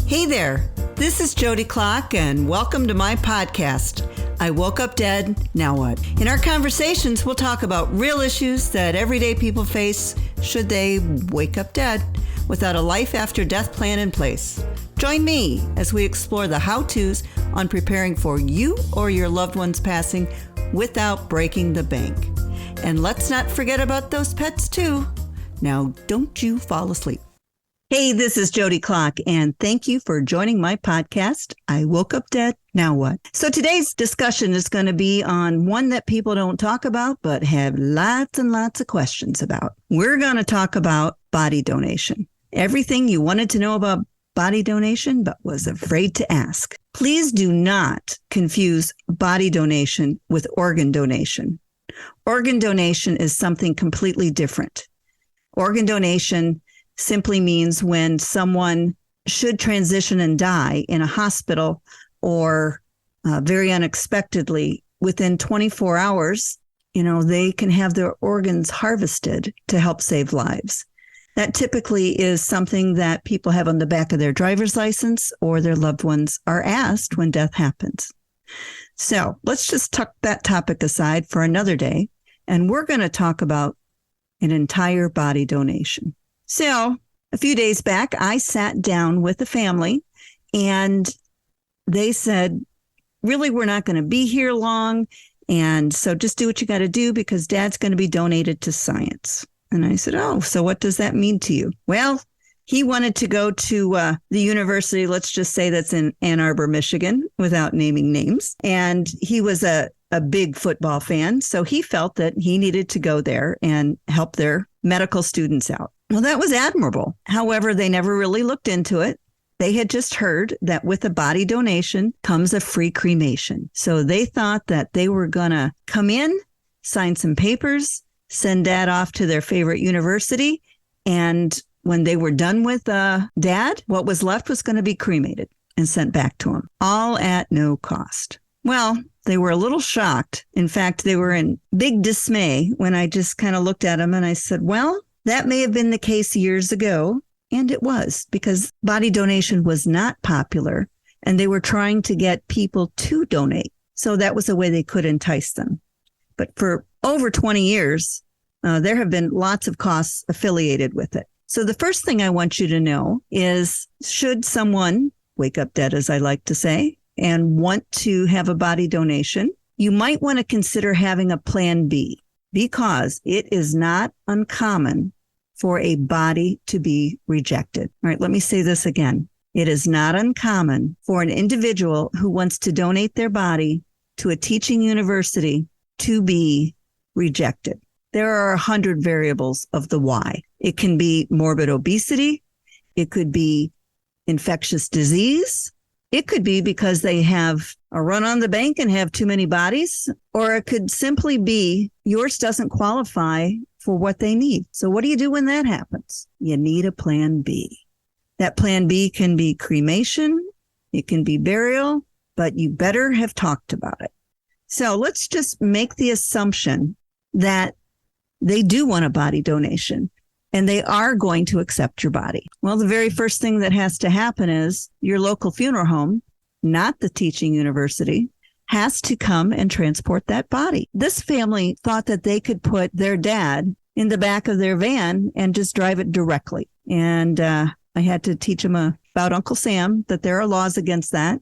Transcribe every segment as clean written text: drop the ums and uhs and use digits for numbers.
Hey there, this is Jodi Clock and welcome to my podcast, I Woke Up Dead, Now What? In our conversations, we'll talk about real issues that everyday people face should they wake up dead without a life after death plan in place. Join me as we explore the how-tos on preparing for you or your loved one's passing without breaking the bank. And let's not forget about those pets too. Now, don't you fall asleep. Hey, this is Jodi Clock, and thank you for joining my podcast, I Woke Up Dead, Now What? So today's discussion is going to be on one that people don't talk about, but have lots and lots of questions about. We're going to talk about body donation. Everything you wanted to know about body donation, but was afraid to ask. Please do not confuse body donation with organ donation. Organ donation is something completely different. Organ donation simply means when someone should transition and die in a hospital or very unexpectedly within 24 hours, they can have their organs harvested to help save lives. That typically is something that people have on the back of their driver's license or their loved ones are asked when death happens. So let's just tuck that topic aside for another day, and we're going to talk about an entire body donation. So a few days back, I sat down with the family and they said, really, we're not going to be here long. And so just do what you got to do because Dad's going to be donated to science. And I said, oh, so what does that mean to you? Well, he wanted to go to the university, let's just say that's in Ann Arbor, Michigan, without naming names. And he was a big football fan. So he felt that he needed to go there and help their medical students out. Well, that was admirable. However, they never really looked into it. They had just heard that with a body donation comes a free cremation. So they thought that they were going to come in, sign some papers, send Dad off to their favorite university. And when they were done with Dad, what was left was going to be cremated and sent back to him, all at no cost. Well, they were a little shocked. In fact, they were in big dismay when I just kind of looked at them and I said, well, that may have been the case years ago. And it was because body donation was not popular and they were trying to get people to donate. So that was a way they could entice them. But for over 20 years, there have been lots of costs affiliated with it. So the first thing I want you to know is should someone wake up dead, as I like to say, and want to have a body donation, you might want to consider having a plan B because it is not uncommon for a body to be rejected. All right, let me say this again. It is not uncommon for an individual who wants to donate their body to a teaching university to be rejected. There are 100 variables of the why. It can be morbid obesity. It could be infectious disease. It could be because they have a run on the bank and have too many bodies, or it could simply be yours doesn't qualify for what they need. So what do you do when that happens? You need a plan B. That plan B can be cremation. It can be burial, but you better have talked about it. So let's just make the assumption that they do want a body donation and they are going to accept your body. Well, the very first thing that has to happen is your local funeral home, not the teaching university, has to come and transport that body. This family thought that they could put their dad in the back of their van and just drive it directly. And I had to teach them about Uncle Sam, that there are laws against that.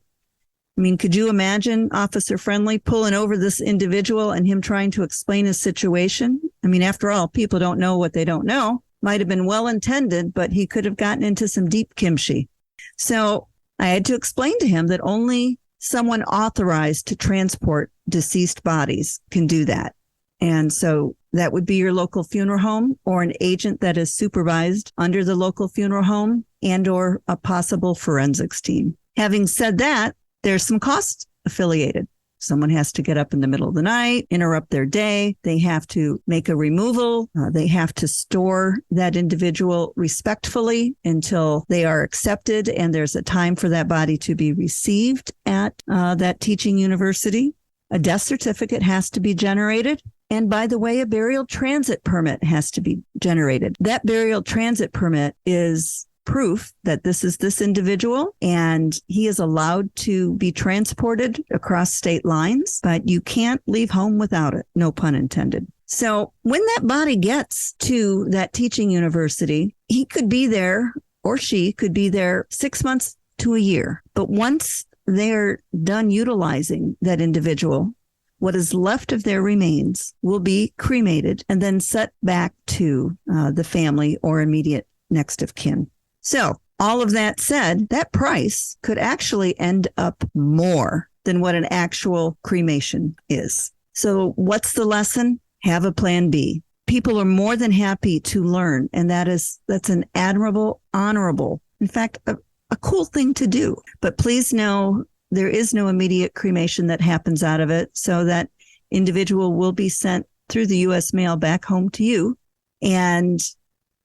I mean, could you imagine Officer Friendly pulling over this individual and him trying to explain his situation? I mean, after all, people don't know what they don't know. Might have been well-intended, but he could have gotten into some deep kimchi. So I had to explain to him that only someone authorized to transport deceased bodies can do that. And so that would be your local funeral home or an agent that is supervised under the local funeral home and or a possible forensics team. Having said that, there's some costs affiliated. Someone has to get up in the middle of the night, interrupt their day. They have to make a removal. They have to store that individual respectfully until they are accepted. And there's a time for that body to be received at that teaching university. A death certificate has to be generated. And by the way, a burial transit permit has to be generated. That burial transit permit is proof that this is this individual, and he is allowed to be transported across state lines, but you can't leave home without it. No pun intended. So when that body gets to that teaching university, he could be there, or she could be there 6 months to a year. But once they're done utilizing that individual, what is left of their remains will be cremated and then sent back to the family or immediate next of kin. So all of that said, that price could actually end up more than what an actual cremation is. So what's the lesson? Have a plan B. People are more than happy to learn, and that's an admirable, honorable, in fact, a cool thing to do. But please know there is no immediate cremation that happens out of it, so that individual will be sent through the U.S. mail back home to you, and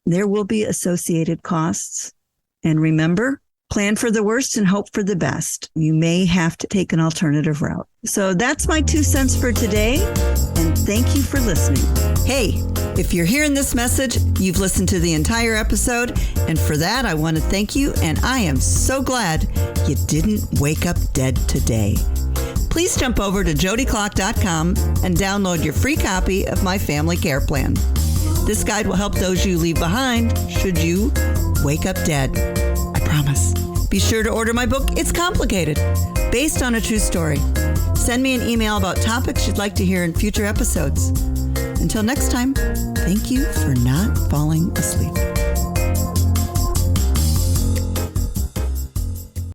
there will be associated costs. And remember, plan for the worst and hope for the best. You may have to take an alternative route. So that's my 2 cents for today, and thank you for listening. Hey, if you're hearing this message, you've listened to the entire episode, and for that, I want to thank you, and I am so glad you didn't wake up dead today. Please jump over to jodyclock.com and download your free copy of my family care plan. This guide will help those you leave behind should you wake up dead. I promise. Be sure to order my book, It's Complicated, based on a true story. Send me an email about topics you'd like to hear in future episodes. Until next time, thank you for not falling asleep.